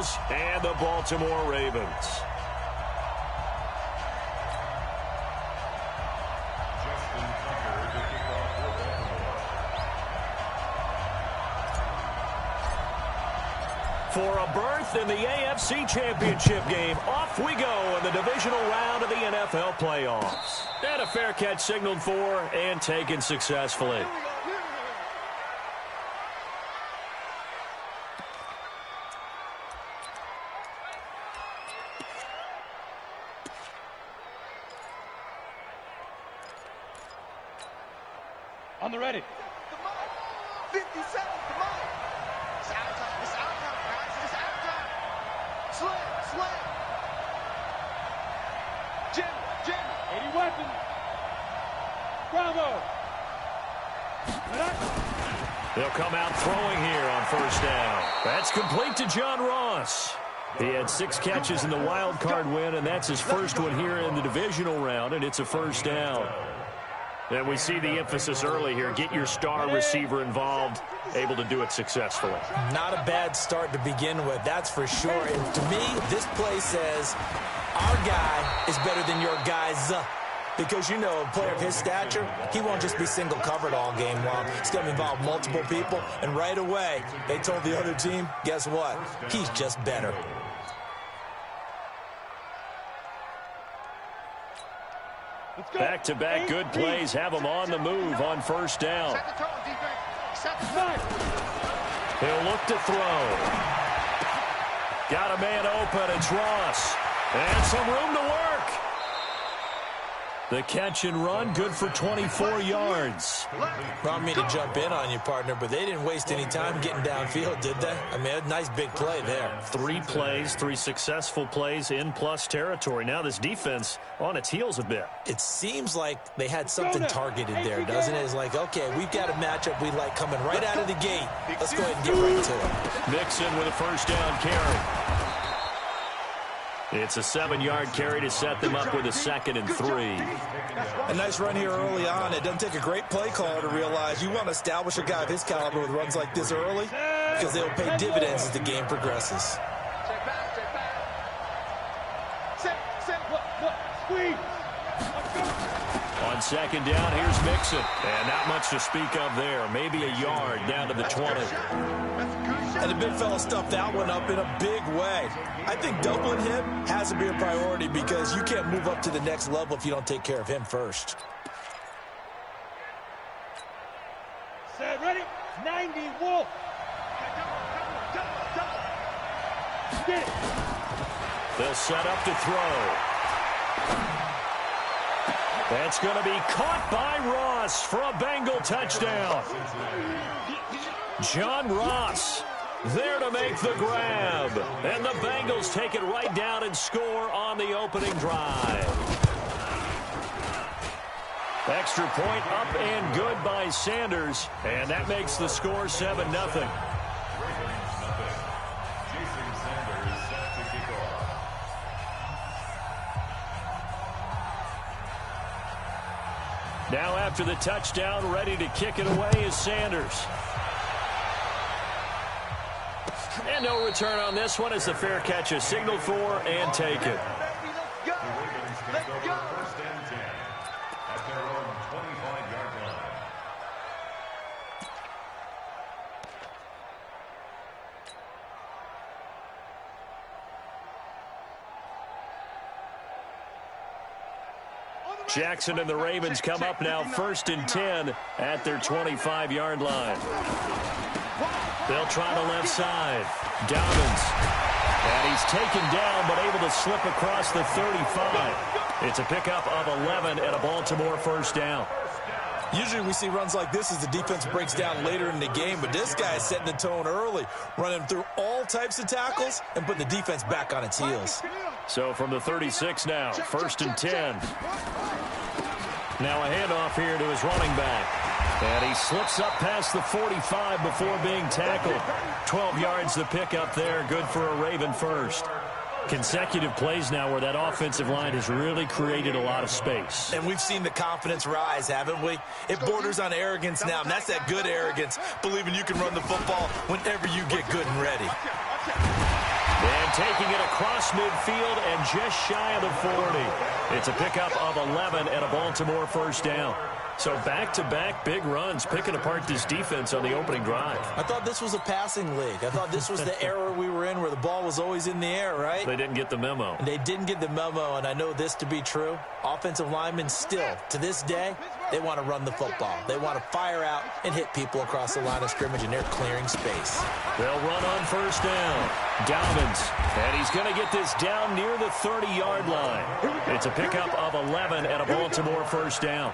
Bengals and the Baltimore Ravens. For a berth in the AFC Championship game, off we go in the divisional round of the NFL playoffs. And a fair catch signaled for and taken successfully. On the ready. 50 seconds, come on. It's out time, guys. It's out time. Slam. Jimmy. 80 weapons. Bravo. They'll come out throwing here on first down. That's complete to John Ross. He had 6 catches in the wild card win, and that's his first one here in the divisional round, and it's a first down. And we see the emphasis early here. Get your star receiver involved, able to do it successfully. Not a bad start to begin with, that's for sure. And to me, this play says our guy is better than your guys. Because, you know, a player of his stature, he won't just be single covered all game long. He's going to involve multiple people. And right away, they told the other team, guess what? He's just better. Back-to-back good plays have him on the move on first down. He'll look to throw. Got a man open. It's Ross. And some room to work. The catch and run, good for 24 yards. Well, I mean to jump in on you, partner, but they didn't waste any time getting downfield, did they? I mean, a nice big play there. 3 plays, 3 successful plays in plus territory. Now this defense on its heels a bit. It seems like they had something targeted there, doesn't it? It's like, okay, we've got a matchup we like coming right out of the gate. Let's go ahead and get right to it. Mixon with a first down carry. It's a 7-yard carry to set them up with a 2nd and 3. A nice run here early on. It doesn't take a great play caller to realize you want to establish a guy of his caliber with runs like this early because they'll pay dividends as the game progresses. On 2nd down, here's Mixon. And not much to speak of there. Maybe a yard down to the 20. And the big fella stuffed that one up in a big way. I think doubling him has to be a priority because you can't move up to the next level if you don't take care of him first. Set, ready, 90, Wolf. Get it. They'll set up to throw. That's going to be caught by Ross for a Bengal touchdown. John Ross there to make the grab. And the Bengals take it right down and score on the opening drive. Extra point up and good by Sanders. And that makes the score 7-0. Now after the touchdown, ready to kick it away is Sanders. And no return on this one as the fair catch is signaled for and taken. Jackson and the Ravens come up now 1st and 10 at their 25-yard line. They'll try the left side. Dobbins. And he's taken down but able to slip across the 35. It's a pickup of 11 and a Baltimore first down. Usually we see runs like this as the defense breaks down later in the game, but this guy is setting the tone early, running through all types of tackles and putting the defense back on its heels. So from the 36 now, 1st and 10. Now a handoff here to his running back. And he slips up past the 45 before being tackled. 12 yards the pickup there, good for a Raven first. Consecutive plays now where that offensive line has really created a lot of space. And we've seen the confidence rise, haven't we? It borders on arrogance now, and that's that good arrogance, believing you can run the football whenever you get good and ready. And And taking it across midfield and just shy of the 40. It's a pickup of 11 and a Baltimore first down. So back-to-back big runs, picking apart this defense on the opening drive. I thought this was a passing league. I thought this was the era we were in where the ball was always in the air, right? They didn't get the memo. And they didn't get the memo, and I know this to be true. Offensive linemen still, to this day, they want to run the football. They want to fire out and hit people across the line of scrimmage, and they're clearing space. They'll run on first down. Dobbins, and he's going to get this down near the 30-yard line. It's a pickup of 11 and a Baltimore first down.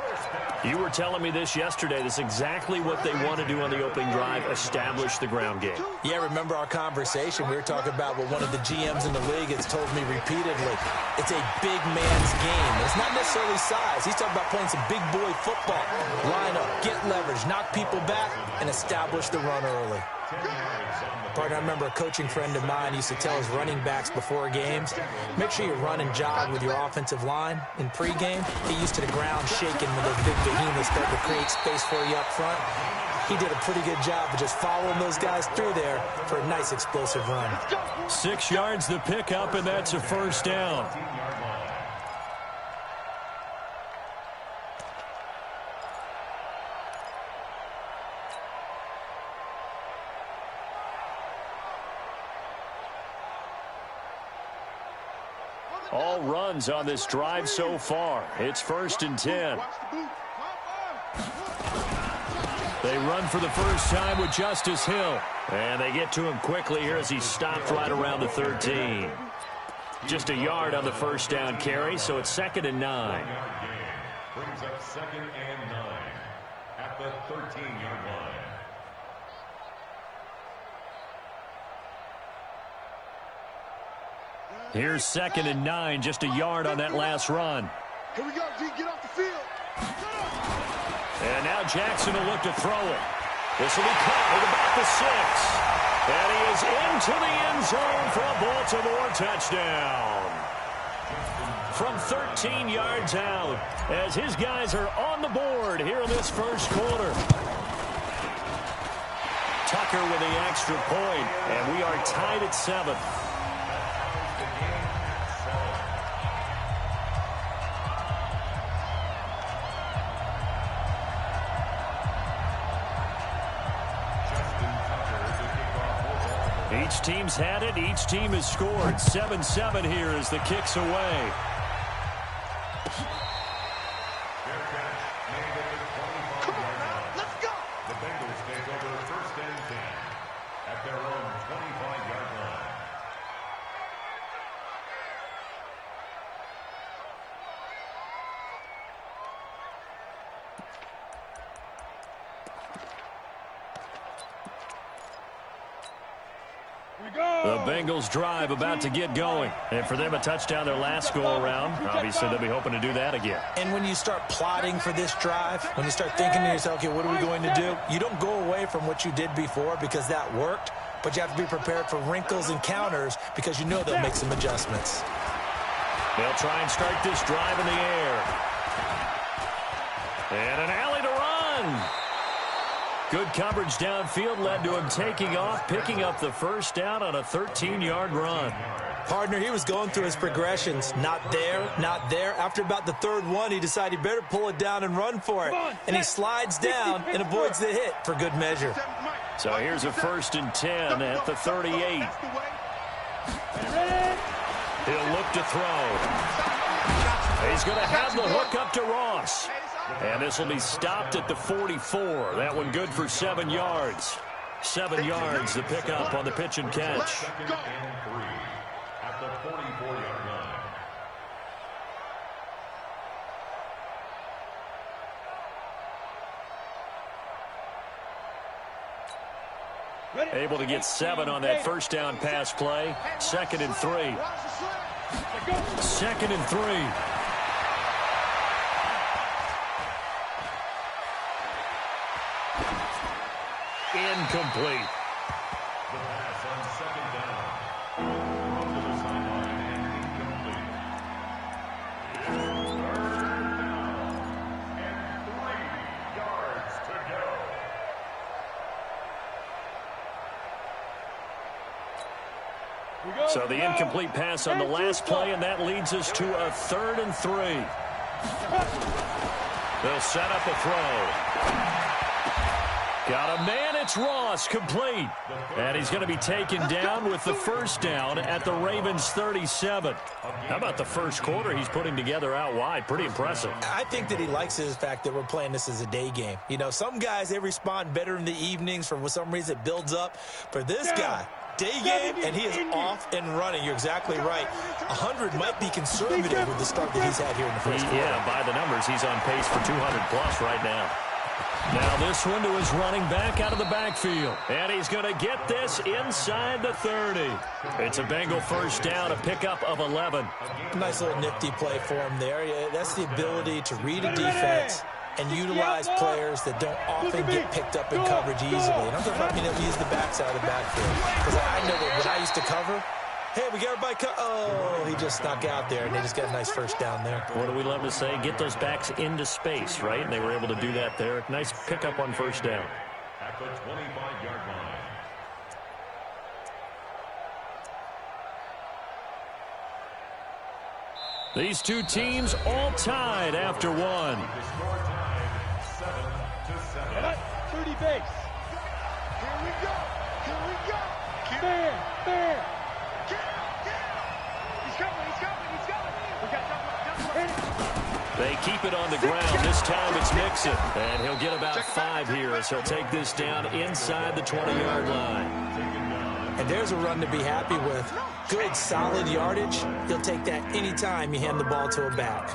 You were telling me this yesterday. This is exactly what they want to do on the opening drive, establish the ground game. Yeah, remember our conversation? We were talking about what one of the GMs in the league has told me repeatedly. It's a big man's game. It's not necessarily size. He's talking about playing some big boy football. Line up, get leverage, knock people back, and establish the run early. Partner, I remember a coaching friend of mine used to tell his running backs before games, make sure you run and jog with your offensive line in pregame. Get used to the ground shaking when those big behemoths start to create space for you up front. He did a pretty good job of just following those guys through there for a nice explosive run. 6 yards the pickup, and that's a first down. All runs on this drive so far. It's 1st and 10. They run for the first time with Justice Hill. And they get to him quickly here as he stopped right around the 13. Just a yard on the first down carry, so it's 2nd and 9. Brings up 2nd and 9 at the 13-yard line. Here's 2nd and 9, just a yard on that last run. Here we go, G, get off the field. And now Jackson will look to throw it. This will be caught at about the 6. And he is into the end zone for a Baltimore touchdown. From 13 yards out, as his guys are on the board here in this first quarter. Tucker with the extra point, and we are tied at 7. Each team's had it. Each team has scored. 7-7 here as the kick's away. Come on now, let's go. The Bengals take over 1st and 10 at their own 25-yard line. The Bengals drive about to get going. And for them, a touchdown their last go-around. Obviously, they'll be hoping to do that again. And when you start plotting for this drive, when you start thinking to yourself, okay, what are we going to do? You don't go away from what you did before because that worked, but you have to be prepared for wrinkles and counters because you know they'll make some adjustments. They'll try and start this drive in the air. And an alley to run. Good coverage downfield led to him taking off, picking up the first down on a 13-yard run. Partner, he was going through his progressions. Not there, not there. After about the 3rd one, he decided he better pull it down and run for it. And he slides down and avoids the hit for good measure. So here's a 1st and 10 at the 38. He'll look to throw. He's going to have the hook up to Ross. And this will be stopped at the 44. That one good for 7 yards. 7 yards, the pickup on the pitch and catch. 2nd and 3 at the 44-yard line. Able to get 7 on that first down pass play. 2nd and 3. 2nd and 3. Incomplete. The pass on 2nd down. Thrown to the sideline and incomplete. It's 3rd down and 3 yards to go. We go. So the incomplete pass on the last play, and that leads us to a 3rd and 3. They'll set up a throw. Got a man, it's Ross, complete. And he's going to be taken down with the first down at the Ravens' 37. How about the first quarter he's putting together out wide? Pretty impressive. I think that he likes the fact that we're playing this as a day game. You know, some guys, they respond better in the evenings. For some reason, it builds up. For this guy, day game, and he is off and running. You're exactly right. 100 might be conservative with the start that he's had here in the first quarter. Yeah, by the numbers, he's on pace for 200-plus right now. Now this one to his running back out of the backfield. And he's going to get this inside the 30. It's a Bengal first down, a pickup of 11. Nice little nifty play for him there. Yeah, that's the ability to read a defense and utilize players that don't often get picked up in coverage easily. And I'm talking about being able to use the backside of the backfield. Because I know that when I used to cover, hey, we got everybody oh, he just snuck out there, and they just got a nice first down there. What do we love to say? Get those backs into space, right? And they were able to do that there. Nice pickup on first down. At the 25-yard line. These two teams all tied after one. The score tied 7-7. 30 base. Here we go. Here we go. Fair. He's coming. We got double. They keep it on the ground. This time it's Mixon. And he'll get about 5 here as he'll take this down inside the 20-yard line. And there's a run to be happy with. Good, solid yardage. He'll take that anytime you hand the ball to a back.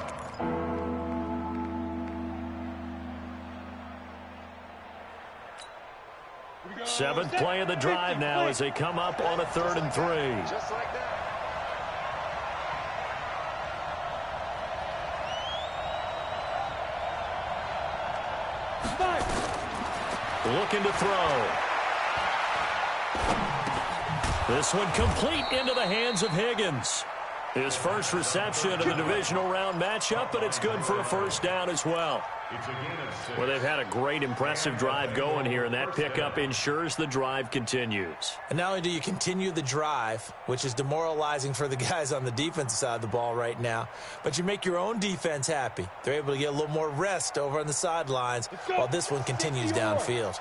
Seventh play of the drive now as they come up on a 3rd and 3. Just like that. Looking to throw. This one complete into the hands of Higgins. His first reception of the divisional round matchup, but it's good for a first down as well. Well, they've had a great, impressive drive going here, and that pickup ensures the drive continues. And not only do you continue the drive, which is demoralizing for the guys on the defensive side of the ball right now, but you make your own defense happy. They're able to get a little more rest over on the sidelines while this one continues downfield.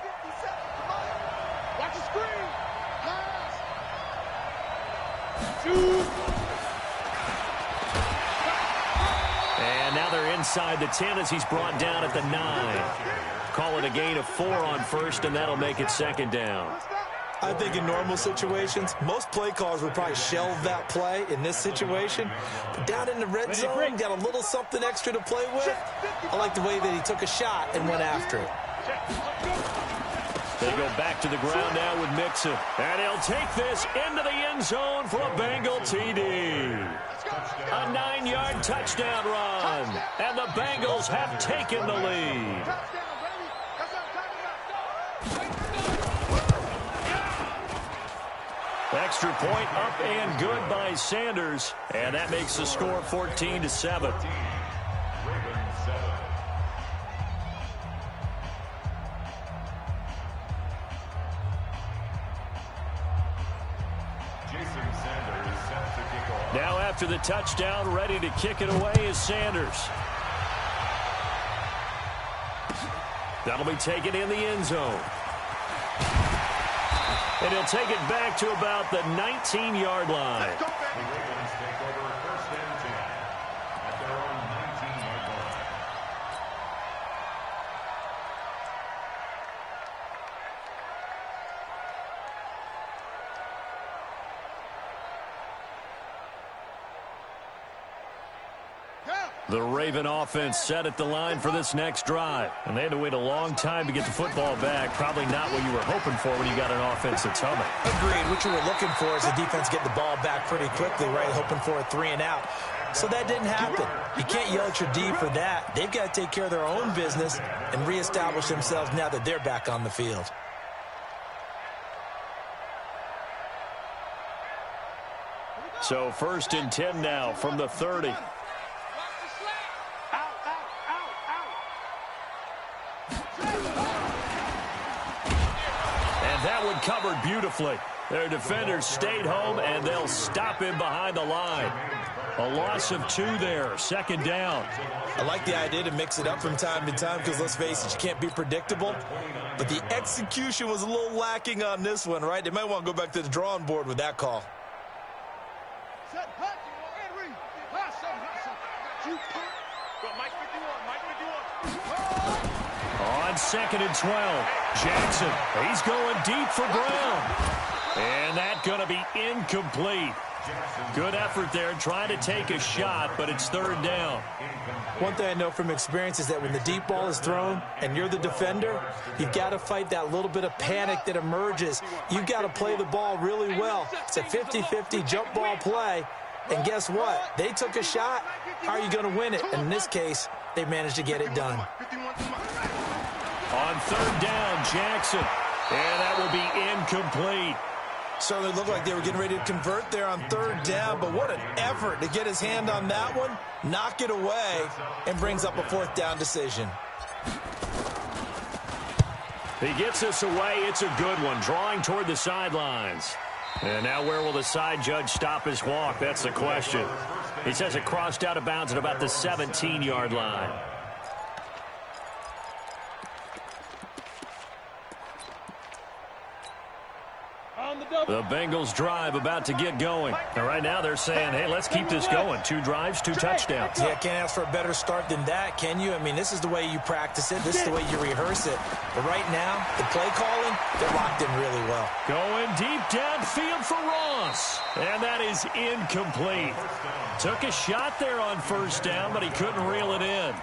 Watch the screen. And now they're inside the 10 as he's brought down at the 9. Call it a gain of 4 on first, and that'll make it 2nd down. I think in normal situations, most play callers would probably shelve that play in this situation. But down in the red zone, got a little something extra to play with. I like the way that he took a shot and went after it. They go back to the ground now with Mixon. And he'll take this into the end zone for a Bengal TD. A 9-yard touchdown run. And the Bengals have taken the lead. Extra point up and good by Sanders. And that makes the score 14-7. Now after the touchdown, ready to kick it away is Sanders. That'll be taken in the end zone. And he'll take it back to about the 19-yard line. The Ravens take over 1st and 10 at their own 19-yard line. The Raven offense set at the line for this next drive. And they had to wait a long time to get the football back. Probably not what you were hoping for when you got an offense that's humming. Agreed. What you were looking for is the defense get the ball back pretty quickly, right? Hoping for a 3 and out. So that didn't happen. You can't yell at your D for that. They've got to take care of their own business and reestablish themselves now that they're back on the field. So 1st and 10 now from the 30. And that one covered beautifully. Their defenders stayed home, and they'll stop him behind the line. A loss of 2 there, second down. I like the idea to mix it up from time to time because, let's face it, you can't be predictable. But the execution was a little lacking on this one, right? They might want to go back to the drawing board with that call. On 2nd and 12, Jackson, he's going deep for Brown. And that's going to be incomplete. Good effort there, trying to take a shot, but it's 3rd down. One thing I know from experience is that when the deep ball is thrown and you're the defender, you've got to fight that little bit of panic that emerges. You've got to play the ball really well. It's a 50-50 jump ball play. And guess what? They took a shot. How are you going to win it? And in this case, they managed to get it done. On 3rd down, Jackson. And that will be incomplete. Certainly looked like they were getting ready to convert there on 3rd down, but what an effort to get his hand on that one, knock it away, and brings up a 4th down decision. He gets this away. It's a good one, drawing toward the sidelines. And now where will the side judge stop his walk? That's the question. He says it crossed out of bounds at about the 17-yard line. The Bengals drive about to get going. And right now they're saying, hey, let's keep this going. 2 drives, 2 touchdowns. Yeah, can't ask for a better start than that, can you? I mean, this is the way you practice it. This is the way you rehearse it. But right now, the play calling, they're locked in really well. Going deep downfield for Ross. And that is incomplete. Took a shot there on 1st down, but he couldn't reel it in.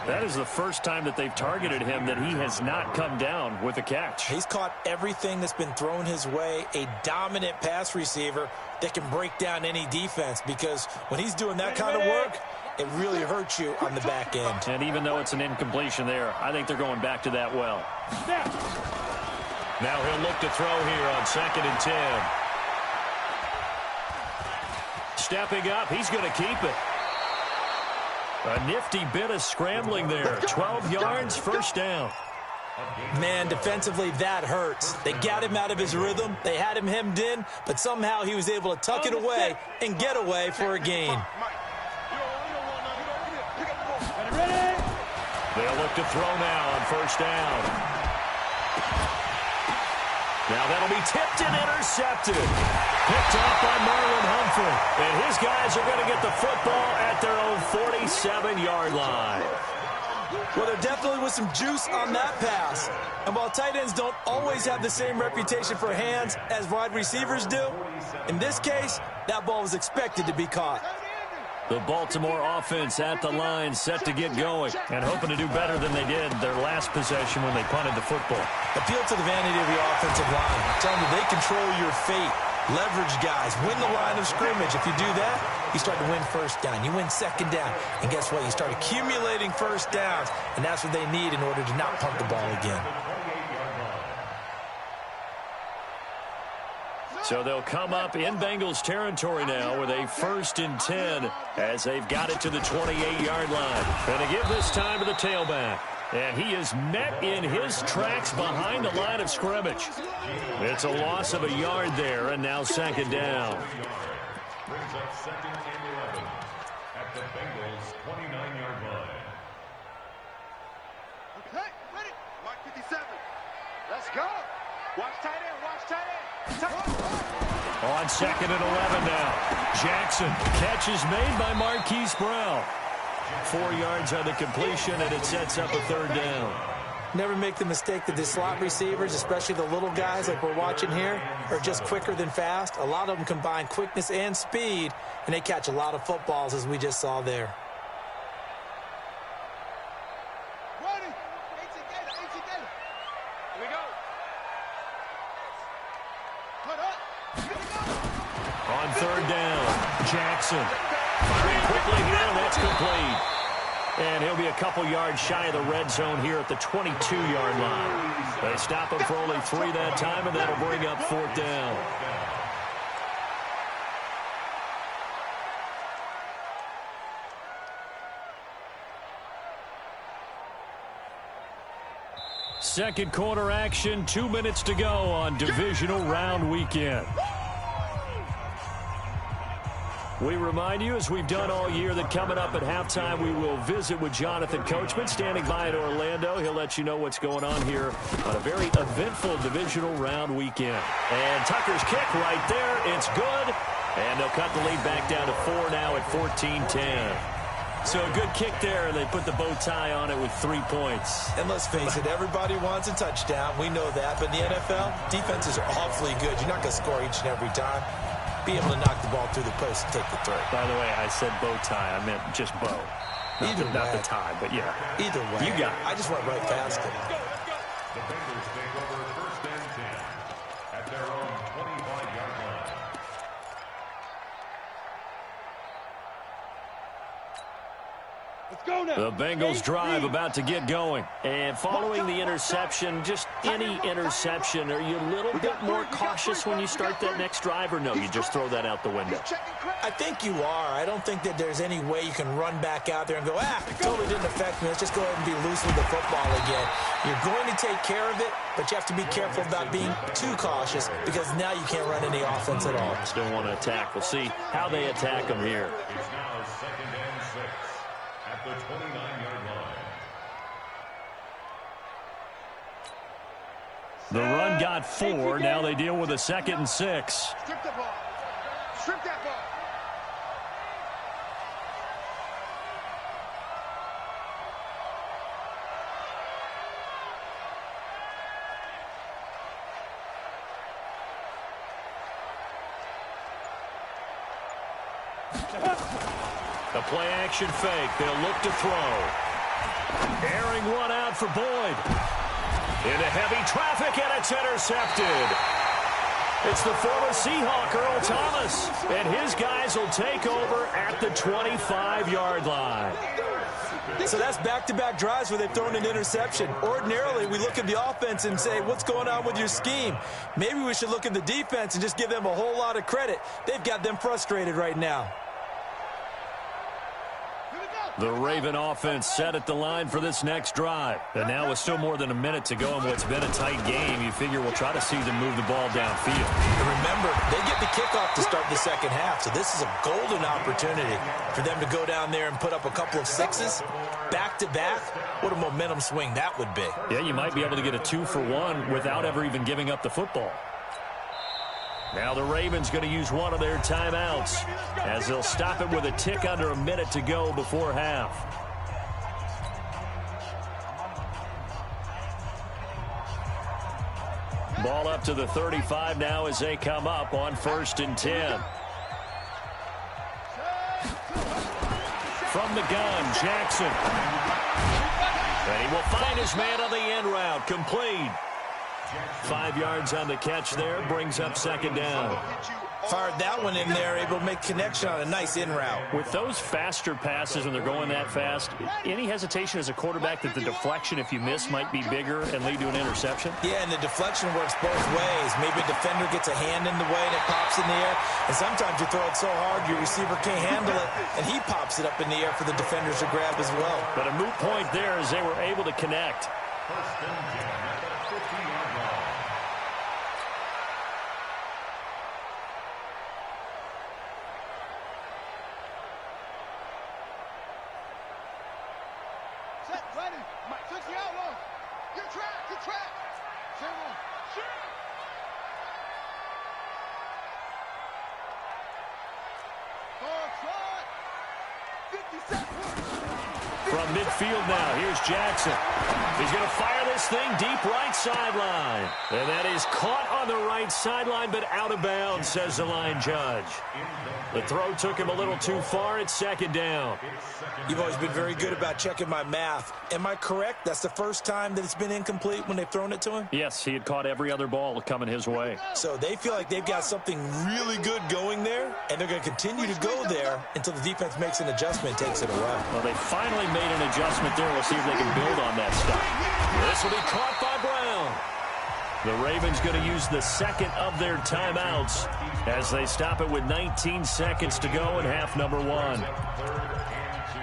That is the first time that they've targeted him that he has not come down with a catch. He's caught everything that's been thrown his way, a dominant pass receiver that can break down any defense, because when he's doing that kind of work, it really hurts you on the back end. And even though it's an incompletion there, I think they're going back to that well. Now he'll look to throw here on 2nd and 10. Stepping up, he's going to keep it. A nifty bit of scrambling there. 12 yards, 1st down. Man, defensively, that hurts. They got him out of his rhythm. They had him hemmed in, but somehow he was able to tuck it away and get away for a gain. They'll look to throw now on 1st down. Now that'll be tipped and intercepted. Picked off by Marlon Humphrey. And his guys are going to get the football at their own 47-yard line. Well, there definitely was some juice on that pass. And while tight ends don't always have the same reputation for hands as wide receivers do, in this case, that ball was expected to be caught. The Baltimore offense at the line, set to get going, and hoping to do better than they did their last possession when they punted the football. Appeal to the vanity of the offensive line. Tell them they control your fate. Leverage guys. Win the line of scrimmage. If you do that, you start to win 1st down. You win 2nd down. And guess what? You start accumulating 1st downs, and that's what they need in order to not punt the ball again. So they'll come up in Bengals territory now with a 1st and 10 as they've got it to the 28-yard line. Going to give this time to the tailback. And he is met in his tracks behind the line of scrimmage. It's a loss of a yard there, and now 2nd down. Brings up 2nd and 11 at the Bengals' 29-yard line. Okay, ready. Mark 57. Let's go. Watch tight end. Watch tight end. On 2nd and 11 now. Jackson. Catch is made by Marquise Brown. 4 yards on the completion, and it sets up a 3rd down. Never make the mistake that the slot receivers, especially the little guys like we're watching here, are just quicker than fast. A lot of them combine quickness and speed, and they catch a lot of footballs, as we just saw there. Ready. 18 Gator. 18 Gator. Here we go. Put up. Here we go. On 3rd down, Jackson. Firing quickly here, and that's complete. And he'll be a couple yards shy of the red zone here at the 22-yard line. They stop him for only 3 that time, and that'll bring up 4th down. Second quarter action, 2 minutes to go on divisional round weekend. We remind you, as we've done all year, that coming up at halftime, we will visit with Jonathan Coachman, standing by in Orlando. He'll let you know what's going on here on a very eventful divisional round weekend. And Tucker's kick right there. It's good. And they'll cut the lead back down to 4 now at 14-10. So a good kick there, and they put the bow tie on it with 3 points. And let's face it, everybody wants a touchdown. We know that. But in the NFL, defenses are awfully good. You're not going to score each and every time. Be able to knock the ball through the post and take the throw. By the way, I said bow tie. I meant just bow. Not the tie, but yeah. Either way. You got it. I just went right past it. The Bengals take over 1st and 10 at their own 25-yard line. Let's go now. The Bengals drive about to get going. And following the interception, just any interception, are you a little bit more cautious when you start that next drive, or no, you just throw that out the window? I think you are. I don't think that there's any way you can run back out there and go, it totally didn't affect me. Let's just go ahead and be loose with the football again. You're going to take care of it, but you have to be careful about being too cautious because now you can't run any offense at all. Still want to attack. We'll see how they attack them here. It's now 2nd and 6 at the 29-yard line. The run got 4. Now they deal with a 2nd and 6. Strip the ball. Strip that ball. The play action fake. They'll look to throw. Airing one out for Boyd. Into heavy traffic, and it's intercepted. It's the former Seahawk, Earl Thomas. And his guys will take over at the 25-yard line. So that's back-to-back drives where they've thrown an interception. Ordinarily, we look at the offense and say, what's going on with your scheme? Maybe we should look at the defense and just give them a whole lot of credit. They've got them frustrated right now. The Raven offense set at the line for this next drive. And now with still more than a minute to go in what's been a tight game, you figure we'll try to see them move the ball downfield. And remember, they get the kickoff to start the second half, so this is a golden opportunity for them to go down there and put up a couple of sixes back-to-back. What a momentum swing that would be. Yeah, you might be able to get a 2-for-1 without ever even giving up the football. Now the Ravens going to use one of their timeouts as they'll stop it with a tick under a minute to go before half. Ball up to the 35 now as they come up on 1st and 10. From the gun, Jackson. And he will find his man on the end route, complete. 5 yards on the catch there, brings up 2nd down. Fired that one in there, able to make connection on a nice in route. With those faster passes when they're going that fast, any hesitation as a quarterback that the deflection, if you miss, might be bigger and lead to an interception? Yeah, and the deflection works both ways. Maybe a defender gets a hand in the way and it pops in the air. And sometimes you throw it so hard your receiver can't handle it, and he pops it up in the air for the defenders to grab as well. But a moot point there as they were able to connect. 1st and 10 at the 50-yard line. Set, ready. Mike, switch the outlaw. Good track, good track. Same one. Shoot. Ball shot. 50 seconds. From midfield now, here's Jackson. He's going to fire this thing deep right sideline. And that is caught on the right sideline, but out of bounds, says the line judge. The throw took him a little too far. It's 2nd down. You've always been very good about checking my math. Am I correct? That's the first time that it's been incomplete when they've thrown it to him? Yes, he had caught every other ball coming his way. So they feel like they've got something really good going there, and they're going to continue to go there until the defense makes an adjustment and takes it away. Well, they finally made an adjustment there. We'll see if they can build on that stuff. This will be caught by Brown. The Ravens going to use the 2nd of their timeouts as they stop it with 19 seconds to go in half number 1. 3rd and 2.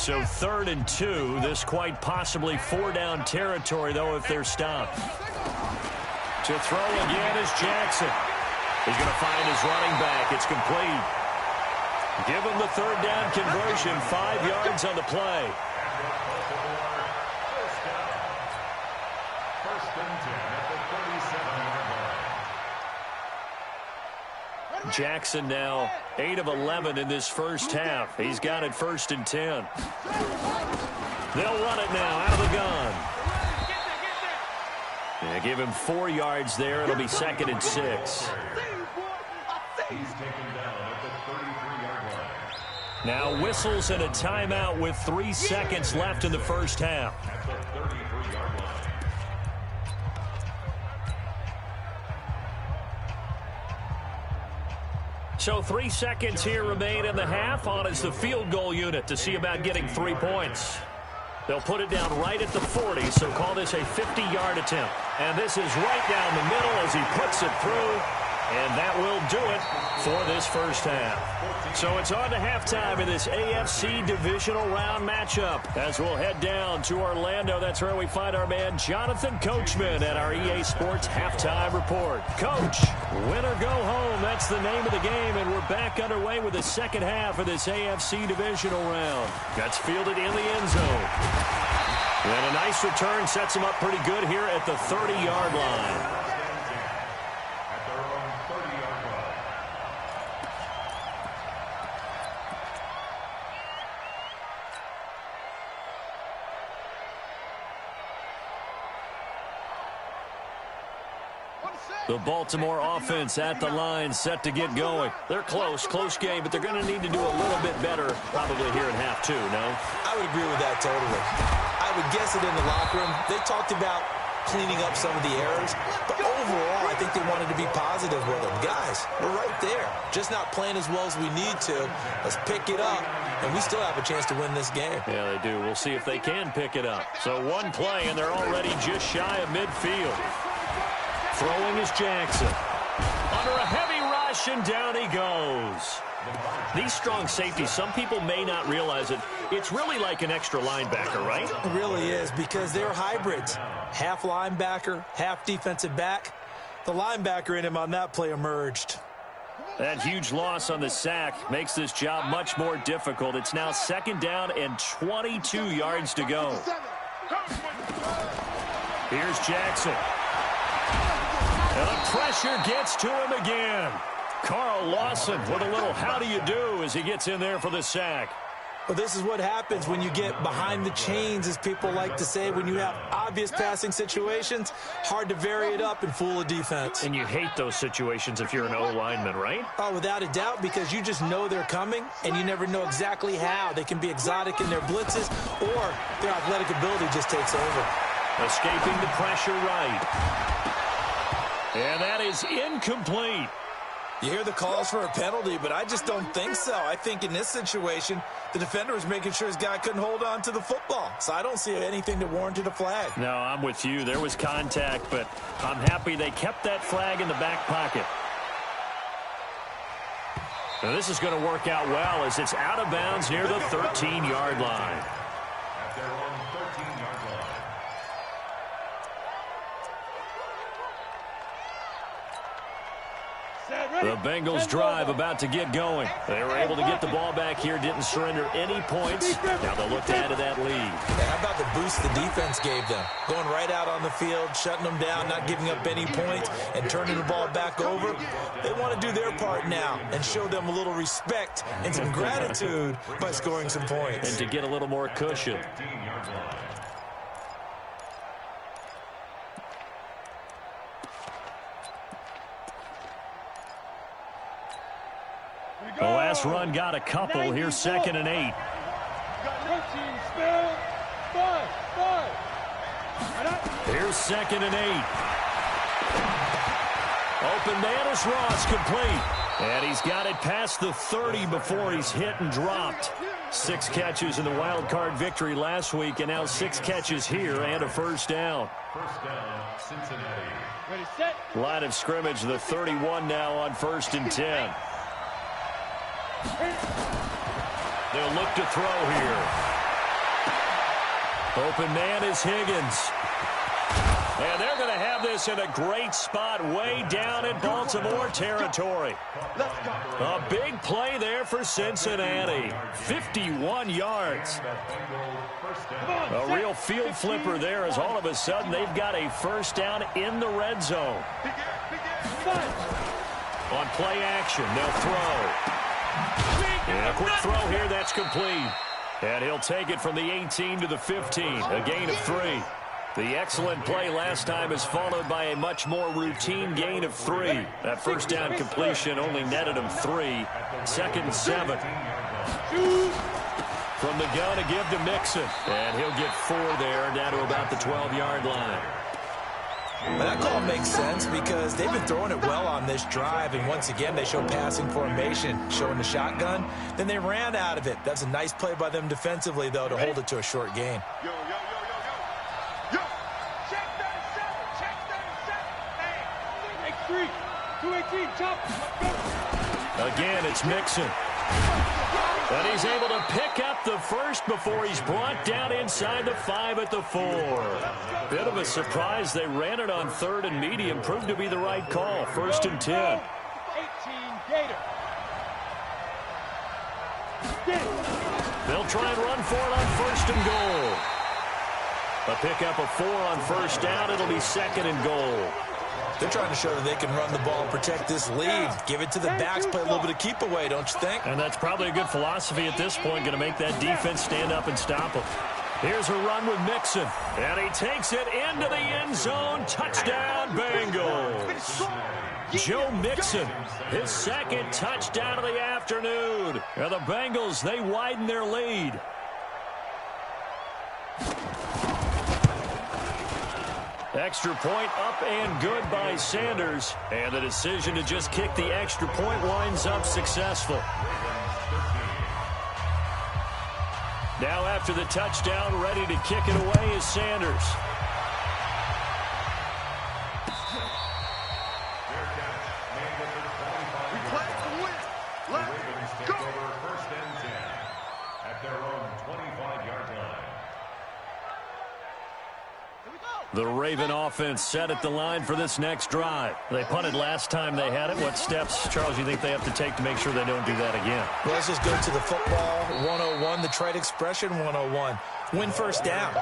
So 3rd and 2. This quite possibly 4-down territory, though, if they're stopped. To throw again is Jackson. He's going to find his running back. It's complete. Give him the 3rd down conversion. 5 yards on the play. Jackson now 8 of 11 in this first half. He's got it 1st and 10. They'll run it now out of the gun. Yeah, give him 4 yards there. It'll be 2nd and 6. Now whistles and a timeout with 3 seconds left in the first half. So 3 seconds here remain in the half. On is the field goal unit to see about getting 3 points. They'll put it down right at the 40, so call this a 50-yard attempt. And this is right down the middle as he puts it through. And that will do it for this first half. So it's on to halftime in this AFC divisional round matchup. As we'll head down to Orlando, that's where we find our man Jonathan Coachman at our EA Sports Halftime Report. Coach, win or go home, that's the name of the game, and we're back underway with the second half of this AFC divisional round. Gets fielded in the end zone. And a nice return sets him up pretty good here at the 30-yard line. The Baltimore offense at the line, set to get going. They're close game, but they're going to need to do a little bit better probably here in half 2, no? I would agree with that totally. I would guess it in the locker room. They talked about cleaning up some of the errors, but overall, I think they wanted to be positive with them. Guys, we're right there. Just not playing as well as we need to. Let's pick it up, and we still have a chance to win this game. Yeah, they do. We'll see if they can pick it up. So 1 play, and they're already just shy of midfield. Throwing is Jackson. Under a heavy rush, and down he goes. These strong safeties, some people may not realize it. It's really like an extra linebacker, right? It really is, because they're hybrids. Half linebacker, half defensive back. The linebacker in him on that play emerged. That huge loss on the sack makes this job much more difficult. It's now 2nd down and 22 yards to go. Here's Jackson. And the pressure gets to him again. Carl Lawson with a little how do you do as he gets in there for the sack. Well, this is what happens when you get behind the chains, as people like to say. When you have obvious passing situations, hard to vary it up and fool a defense. And you hate those situations if you're an O-lineman, right? Oh, without a doubt, because you just know they're coming, and you never know exactly how. They can be exotic in their blitzes, or their athletic ability just takes over. Escaping the pressure right. And that is incomplete. You hear the calls for a penalty, but I just don't think so. I think in this situation, the defender was making sure his guy couldn't hold on to the football. So I don't see anything that warranted a flag. No, I'm with you. There was contact, but I'm happy they kept that flag in the back pocket. Now this is going to work out well as it's out of bounds near the 13-yard line. At their own 13-yard line. The Bengals drive about to get going. They were able to get the ball back here, didn't surrender any points. Now they'll look to add to that lead. How about the boost the defense gave them? Going right out on the field, shutting them down, not giving up any points, and turning the ball back over. They want to do their part now and show them a little respect and some gratitude by scoring some points. And to get a little more cushion. 15-yard line. The last run got a couple. Here's 2nd and 8. Here's 2nd and 8. Open man is Ross, complete. And he's got it past the 30 before he's hit and dropped. 6 catches in the wild card victory last week, and now 6 catches here and a first down. First down, Cincinnati. Ready, set. Line of scrimmage, the 31 now on 1st and 10. They'll look to throw here. Open man is Higgins. And they're going to have this in a great spot way down in Baltimore territory. A big play there for Cincinnati. 51 yards. A real field flipper there as all of a sudden they've got a first down in the red zone. On play action, they'll throw. And a quick throw here, that's complete. And he'll take it from the 18 to the 15, a gain of 3. The excellent play last time is followed by a much more routine gain of 3. That first down completion only netted him 3. 2nd and 7. From the gun to give to Mixon. And he'll get 4 there, down to about the 12-yard line. Well, that call makes sense because they've been throwing it well on this drive, and once again they show passing formation, showing the shotgun. Then they ran out of it. That's a nice play by them defensively, though, to hold it to a short gain. Yo. Check 37. Check 37. Hey. 218, chop. Again, it's Mixon. And he's able to pick up the first before he's brought down inside the 5 at the 4. Bit of a surprise. They ran it on 3rd and medium. Proved to be the right call. 1st and 10. 18 Gator. They'll try and run for it on 1st and goal. A pickup of 4 on 1st down. It'll be 2nd and goal. They're trying to show that they can run the ball and protect this lead. Give it to the backs, play a little bit of keep away, don't you think? And that's probably a good philosophy at this point, going to make that defense stand up and stop them. Here's a run with Mixon, and he takes it into the end zone. Touchdown, Bengals. Joe Mixon, his 2nd touchdown of the afternoon. And the Bengals, they widen their lead. Extra point up and good by Sanders. And the decision to just kick the extra point winds up successful. Now after the touchdown, ready to kick it away is Sanders. Replay the win. Let's go. First and 10 at their own 25-yard line. The Raven offense set at the line for this next drive. They punted last time they had it. What steps, Charles, you think they have to take to make sure they don't do that again? Well, let's just go to the football 101, the trade expression 101. Win first down.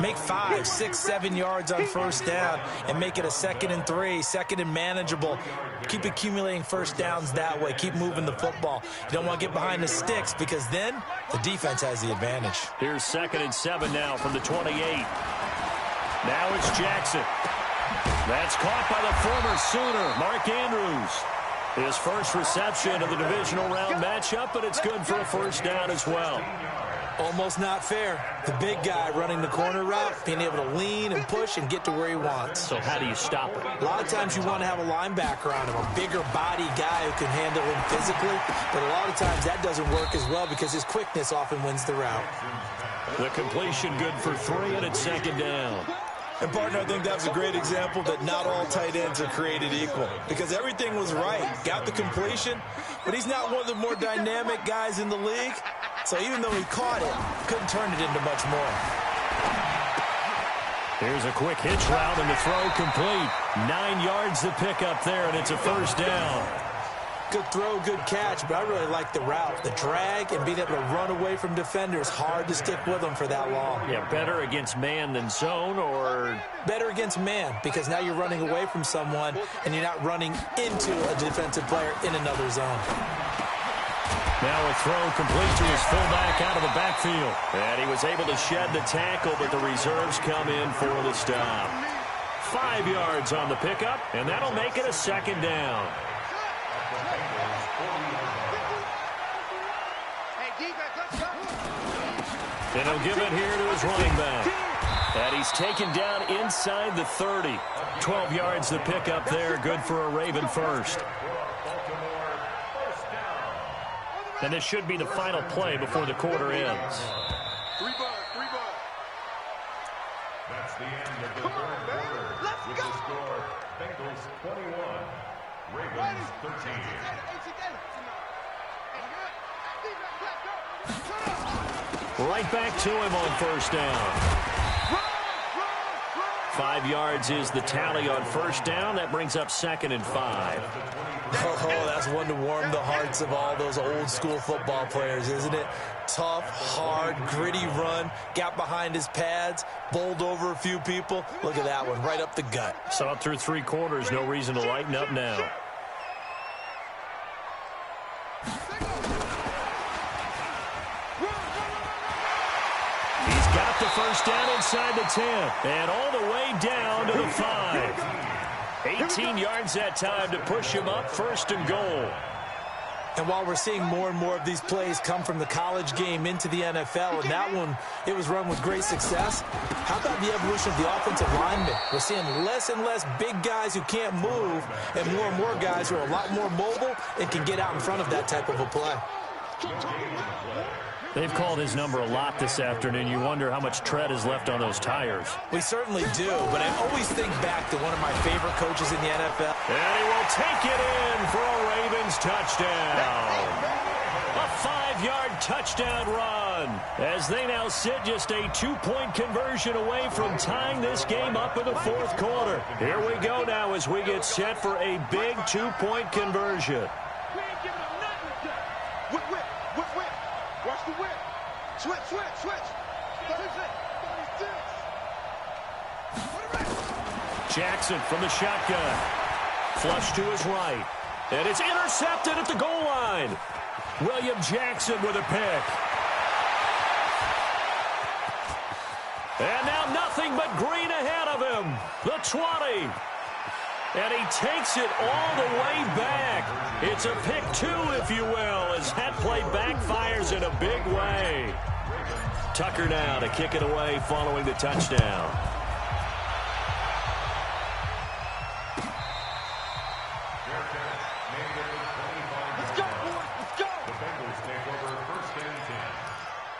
Make 5, 6, 7 yards on first down and make it a 2nd and 3, 2nd and manageable. Keep accumulating first downs that way. Keep moving the football. You don't want to get behind the sticks because then the defense has the advantage. Here's 2nd and 7 now from the 28. Now it's Jackson. That's caught by the former Sooner, Mark Andrews. His first reception of the divisional round matchup, but it's good for a first down as well. Almost not fair. The big guy running the corner route, being able to lean and push and get to where he wants. So how do you stop it? A lot of times you want to have a linebacker on him, a bigger body guy who can handle him physically, but a lot of times that doesn't work as well because his quickness often wins the route. The completion good for 3, and it's 2nd down. And, partner, I think that was a great example that not all tight ends are created equal because everything was right. Got the completion, but he's not one of the more dynamic guys in the league. So even though he caught it, couldn't turn it into much more. Here's a quick hitch route, and the throw complete. 9 yards to pick up there, and it's a first down. Good throw, good catch, but I really like the route. The drag and being able to run away from defenders, hard to stick with them for that long. Yeah, better against man than zone, or? Better against man, because now you're running away from someone and you're not running into a defensive player in another zone. Now a throw complete to his fullback out of the backfield. And he was able to shed the tackle, but the reserves come in for the stop. 5 yards on the pickup, and that'll make it a 2nd down. And he'll give it here to his running back. And he's taken down inside the 30. 12 yards to pick up there. Good for a Raven first. And this should be the final play before the quarter ends. 3 ball. That's the end of the third quarter. With the score, Bengals 21, Ravens 13. Right back to him on first down. 5 yards is the tally on first down. That brings up 2nd and 5. Oh, that's one to warm the hearts of all those old school football players, isn't it? Tough, hard, gritty run, got behind his pads, bowled over a few people. Look at that one, right up the gut. Saw it through 3 quarters, no reason to lighten up now. He's got the first down inside the 10 and all the way down to the 5. 18 yards that time to push him up, 1st and goal. And while we're seeing more and more of these plays come from the college game into the NFL, and that one, it was run with great success, how about the evolution of the offensive linemen? We're seeing less and less big guys who can't move and more guys who are a lot more mobile and can get out in front of that type of a play. They've called his number a lot this afternoon. You wonder how much tread is left on those tires. We certainly do, but I always think back to one of my favorite coaches in the NFL. And he will take it in for a Ravens touchdown. A 5-yard touchdown run as they now sit just a 2-point conversion away from tying this game up in the 4th quarter. Here we go now as we get set for a big 2-point conversion. We ain't giving them nothing to do. Whip. Watch the whip. Switch. Jackson from the shotgun. Flush to his right. And it's intercepted at the goal line. William Jackson with a pick. And now nothing but green ahead of him. The 20. And he takes it all the way back. It's a pick 2, if you will, as that play backfires in a big way. Tucker now to kick it away following the touchdown. Let's go, boys. Let's go. The Bengals take over 1st and 10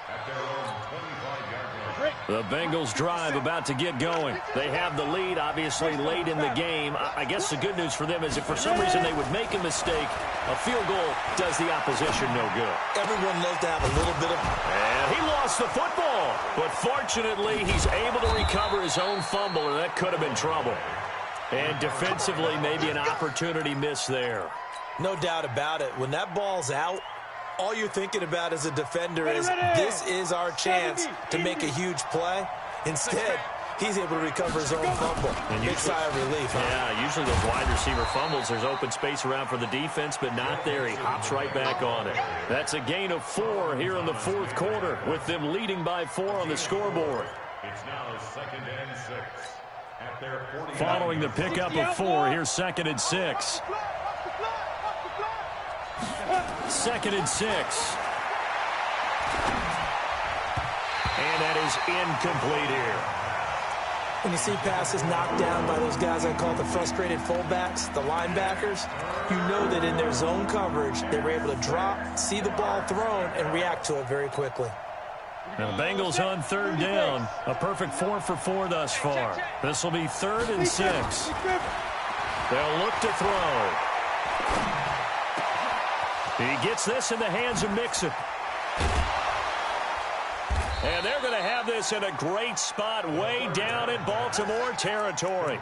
at their own 25-yard line. The Bengals drive about to get going. They have the lead, obviously, late in the game. I guess the good news for them is if for some reason they would make a mistake, a field goal does the opposition no good. Everyone loves to have a little bit of... And he lost the football. But fortunately, he's able to recover his own fumble, and that could have been trouble. And defensively, maybe an opportunity missed there. No doubt about it. When that ball's out, all you're thinking about as a defender is this is our chance to make a huge play. Instead, he's able to recover his own fumble. Big sigh of relief. Huh? Yeah, usually those wide receiver fumbles, there's open space around for the defense, but not there. He hops right back on it. That's a gain of 4 here in the 4th quarter, with them leading by 4 on the scoreboard. It's now 2nd and 6 at their 40. Following the pickup of 4, here's 2nd and 6. 2nd and 6. And that is incomplete here. When you see passes knocked down by those guys I call the frustrated fullbacks, the linebackers, you know that in their zone coverage, they were able to drop, see the ball thrown, and react to it very quickly. Now the Bengals on 3rd down. A perfect 4 for 4 thus far. This will be 3rd and 6. They'll look to throw. He gets this in the hands of Mixon. And they're going to have this in a great spot way down in Baltimore territory.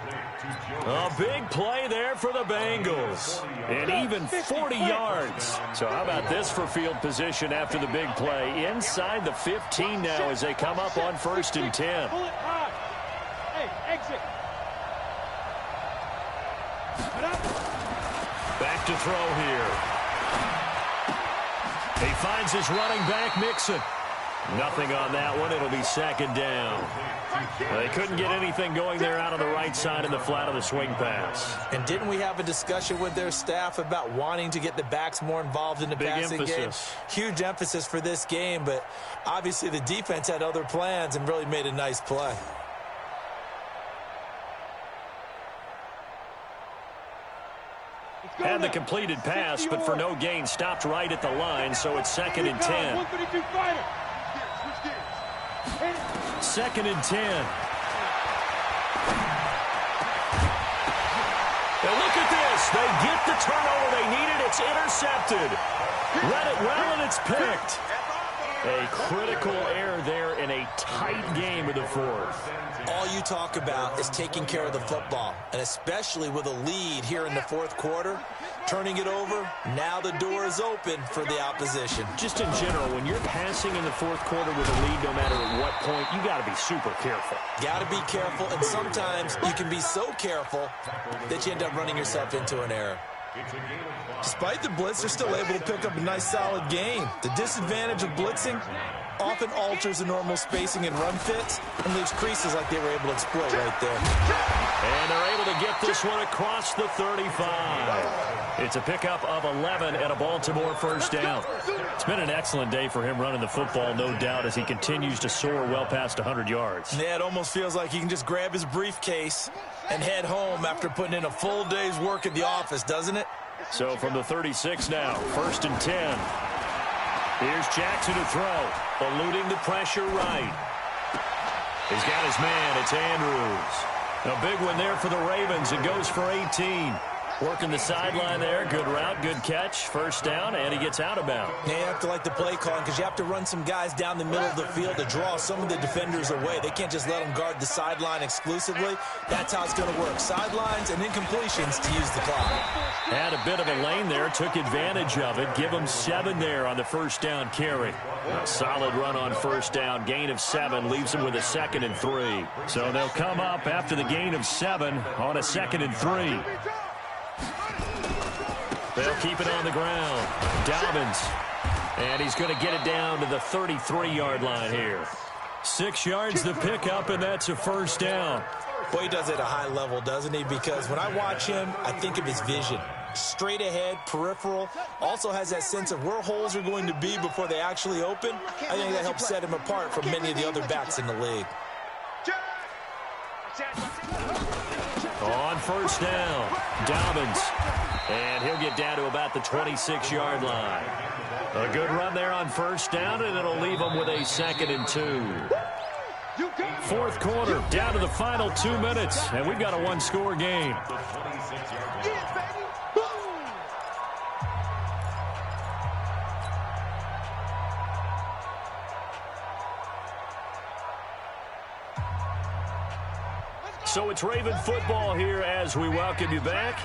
A big play there for the Bengals. And even 40 yards. So how about this for field position after the big play? Inside the 15 now as they come up on 1st and 10. Pull it high. Hey, exit. Back to throw here. He finds his running back, Mixon. Nothing on that one. It'll be 2nd down. They couldn't get anything going there out on the right side in the flat of the swing pass. And didn't we have a discussion with their staff about wanting to get the backs more involved in the passing game? Huge emphasis for this game, but obviously the defense had other plans and really made a nice play. Had the completed pass, but for no gain, stopped right at the line, so it's 2nd and 10. 132 fighter. 2nd and 10. And look at this. They get the turnover they needed. It's intercepted. Read it well, and it's picked. A critical error there in a tight game of the fourth. All you talk about is taking care of the football, and especially with a lead here in the fourth quarter, turning it over, now the door is open for the opposition. Just in general, when you're passing in the fourth quarter with a lead, no matter at what point, you got to be super careful. Got to be careful, and sometimes you can be so careful that you end up running yourself into an error. Despite the blitz, they're still able to pick up a nice, solid game. The disadvantage of blitzing often alters the normal spacing and run fits and leaves creases like they were able to exploit right there. And they're able to get this one across the 35. It's a pickup of 11 and a Baltimore first down. It's been an excellent day for him running the football, no doubt, as he continues to soar well past 100 yards. Yeah, it almost feels like he can just grab his briefcase and head home after putting in a full day's work at the office, doesn't it? So from the 36 now, 1st and 10. Here's Jackson to throw, eluding the pressure right. He's got his man. It's Andrews. A big one there for the Ravens. It goes for 18. Working the sideline there. Good route, good catch. First down, and he gets out of bounds. Yeah, you have to like the play calling because you have to run some guys down the middle of the field to draw some of the defenders away. They can't just let them guard the sideline exclusively. That's how it's going to work. Sidelines and incompletions to use the clock. Had a bit of a lane there, took advantage of it. Give him 7 there on the first down carry. A solid run on first down. Gain of 7 leaves him with a 2nd and 3. So they'll come up after the gain of 7 on a 2nd and 3. They'll keep it on the ground. Dobbins. And he's going to get it down to the 33-yard line here. 6 yards the pickup, and that's a first down. Boy, he does it at a high level, doesn't he? Because when I watch him, I think of his vision. Straight ahead, peripheral. Also has that sense of where holes are going to be before they actually open. I think that helps set him apart from many of the other backs in the league. On first down, Dobbins. And he'll get down to about the 26-yard line. A good run there on first down, and it'll leave him with a 2nd and 2. Fourth quarter, down to the final 2 minutes, and we've got a one-score game. So it's Raven football here as we welcome you back.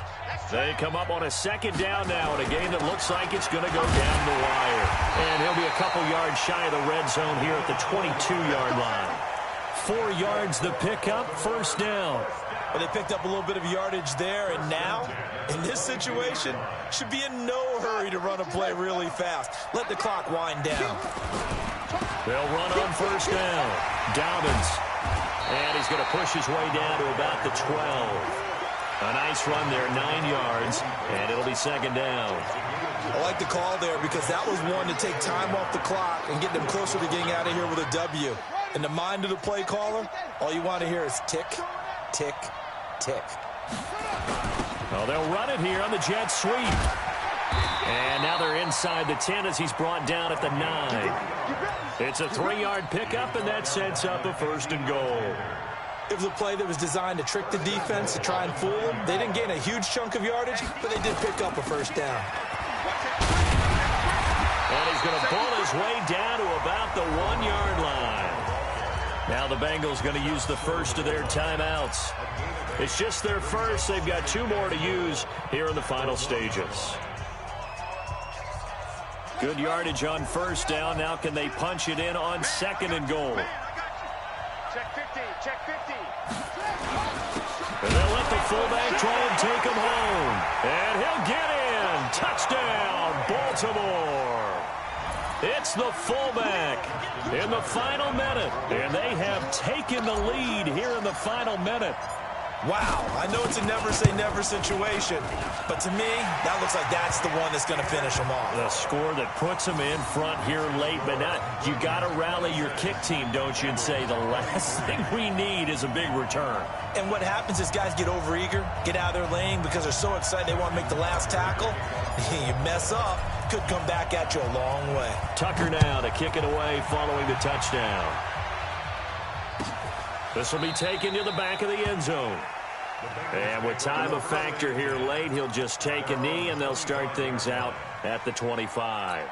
They come up on a 2nd down now in a game that looks like it's going to go down the wire. And he'll be a couple yards shy of the red zone here at the 22-yard line. 4 yards the pickup, first down. Well, they picked up a little bit of yardage there, and now, in this situation, should be in no hurry to run a play really fast. Let the clock wind down. They'll run on first down. Dobbins. And he's going to push his way down to about the 12. A nice run there, 9 yards, and it'll be 2nd down. I like the call there because that was one to take time off the clock and get them closer to getting out of here with a W. In the mind of the play caller, all you want to hear is tick, tick, tick. Well, they'll run it here on the jet sweep. And now they're inside the 10 as he's brought down at the 9. It's a 3-yard pickup, and that sets up a 1st and goal. It was a play that was designed to trick the defense, to try and fool them. They didn't gain a huge chunk of yardage, but they did pick up a first down. And he's going to pull his way down to about the 1-yard line. Now the Bengals going to use the first of their timeouts. It's just their first. They've got 2 more to use here in the final stages. Good yardage on first down. Now can they punch it in on 2nd and goal? Check 50, check 50. And they'll let the fullback try and take him home. And he'll get in. Touchdown, Baltimore. It's the fullback in the final minute. And they have taken the lead here in the final minute. Wow, I know it's a never-say-never situation, but to me, that looks like that's the one that's going to finish them off. The score that puts them in front here late, but not. You got to rally your kick team, don't you, and say the last thing we need is a big return. And what happens is guys get overeager, get out of their lane because they're so excited they want to make the last tackle. You mess up, could come back at you a long way. Tucker now to kick it away following the touchdown. This will be taken to the back of the end zone. And with time of factor here late, he'll just take a knee, and they'll start things out at the 25.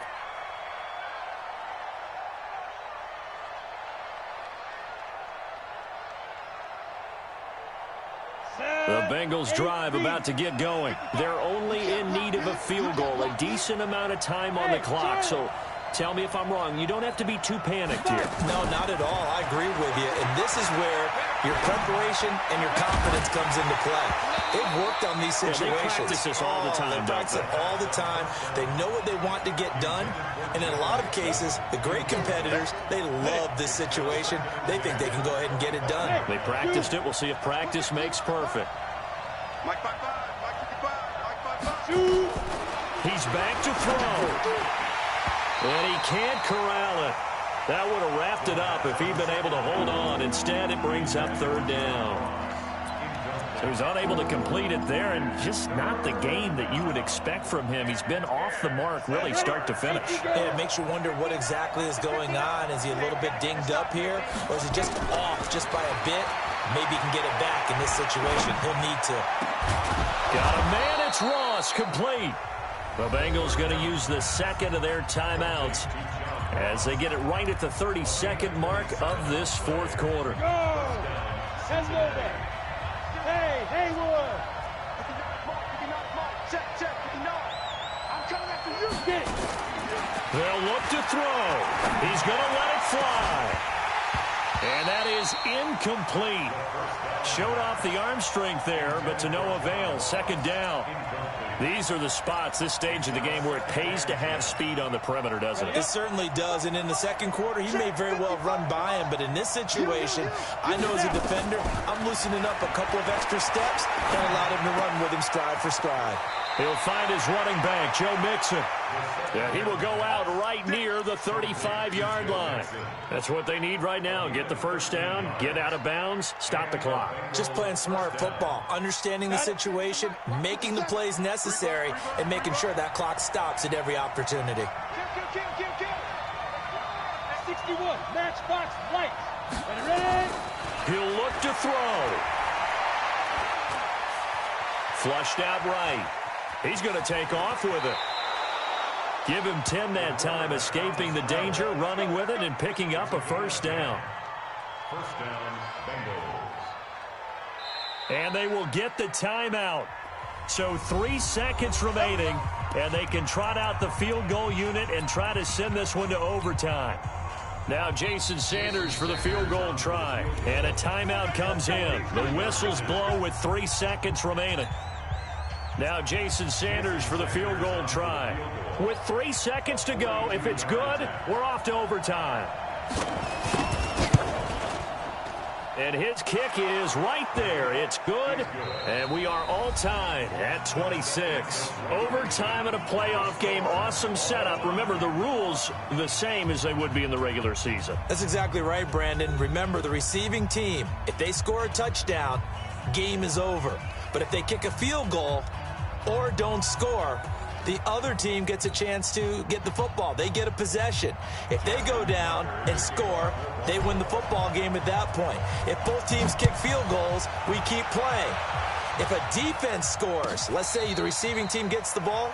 The Bengals drive about to get going. They're only in need of a field goal, a decent amount of time on the clock. So tell me if I'm wrong. You don't have to be too panicked here. No, not at all. I agree with you. And this is where your preparation and your confidence comes into play. They've worked on these situations. They practice this all the time, They practice it all the time. They know what they want to get done. And in a lot of cases, the great competitors, they love this situation. They think they can go ahead and get it done. They practiced it. We'll see if practice makes perfect. Mike 5-5, Mike 55, Mike 5-5. He's back to throw. And he can't corral it. That would have wrapped it up if he'd been able to hold on. Instead, it brings up third down. So he's unable to complete it there, and just not the game that you would expect from him. He's been off the mark really start to finish. Yeah, it makes you wonder what exactly is going on. Is he a little bit dinged up here, or is he just off just by a bit? Maybe he can get it back in this situation. He'll need to. Got a man. It's Ross, complete. The Bengals going to use the second of their timeouts as they get it right at the 32nd mark of this fourth quarter. Send over. Hey, Haywood. Check, 59. I'm coming after you. Get it. They'll look to throw. He's going to let it fly. And that is incomplete. Showed off the arm strength there, but to no avail. Second down. These are the spots, this stage of the game, where it pays to have speed on the perimeter, doesn't it? It certainly does, and in the second quarter, he may very well run by him, but in this situation, I know as a defender, I'm loosening up a couple of extra steps that allowed him to run with him stride for stride. He'll find his running back, Joe Mixon. Yeah, he will go out right near the 35-yard line. That's what they need right now. Get the first down, get out of bounds, stop the clock. Just playing smart football, understanding the situation, making the plays necessary, and making sure that clock stops at every opportunity. Kill. 61, matchbox lights. Ready? He'll look to throw. Flushed out right. He's going to take off with it. Give him 10 that time, escaping the danger, running with it, and picking up a first down. First down, Bengals. And they will get the timeout. So 3 seconds remaining, and they can trot out the field goal unit and try to send this one to overtime. Now Jason Sanders for the field goal try. And a timeout comes in. The whistles blow with 3 seconds remaining. Now Jason Sanders for the field goal try. With 3 seconds to go, if it's good, we're off to overtime. And his kick is right there. It's good, and we are all tied at 26. Overtime in a playoff game, awesome setup. Remember, the rules the same as they would be in the regular season. That's exactly right, Brandon. Remember, the receiving team, if they score a touchdown, game is over. But if they kick a field goal or don't score, the other team gets a chance to get the football. They get a possession. If they go down and score, they win the football game at that point. If both teams kick field goals, we keep playing. If a defense scores, let's say the receiving team gets the ball,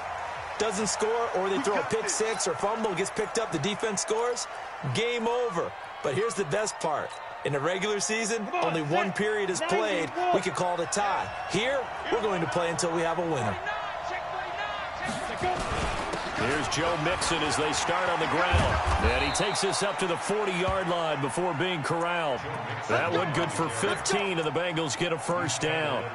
doesn't score, or they throw a pick six or fumble, gets picked up, the defense scores, game over. But here's the best part. In the regular season, only one period is played. We could call it a tie. Here, we're going to play until we have a winner. Here's Joe Mixon as they start on the ground. And he takes this up to the 40-yard line before being corralled. That one good for 15, and the Bengals get a first down.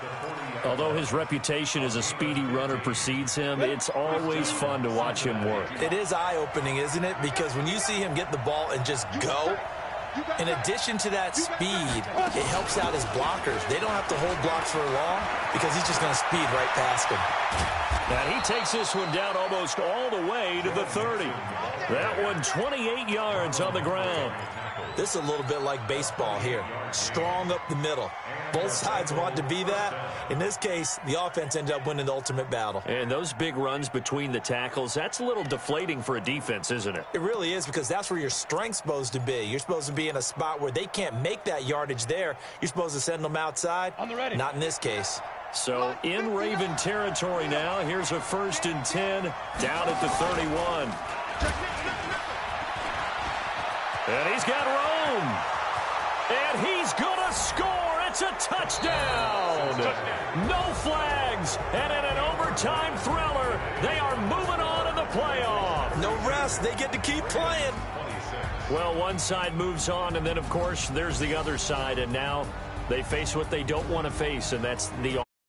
Although his reputation as a speedy runner precedes him, it's always fun to watch him work. It is eye-opening, isn't it? Because when you see him get the ball and just go, in addition to that speed, it helps out his blockers. They don't have to hold blocks for long because he's just going to speed right past them. And he takes this one down almost all the way to the 30. That one 28 yards on the ground. This is a little bit like baseball here. Strong up the middle. Both sides want to be that. In this case, the offense ended up winning the ultimate battle. And those big runs between the tackles, that's a little deflating for a defense, isn't it? It really is, because that's where your strength's supposed to be. You're supposed to be in a spot where they can't make that yardage there. You're supposed to send them outside. On the ready. Not in this case. So in Raven territory now. Here's a 1st and 10 down at the 31. And he's got Rome. And he's going to score. It's a touchdown. No flags. And in an overtime thriller, they are moving on to the playoff. No rest. They get to keep playing. Well, one side moves on, and then, of course, there's the other side. And now they face what they don't want to face, and that's the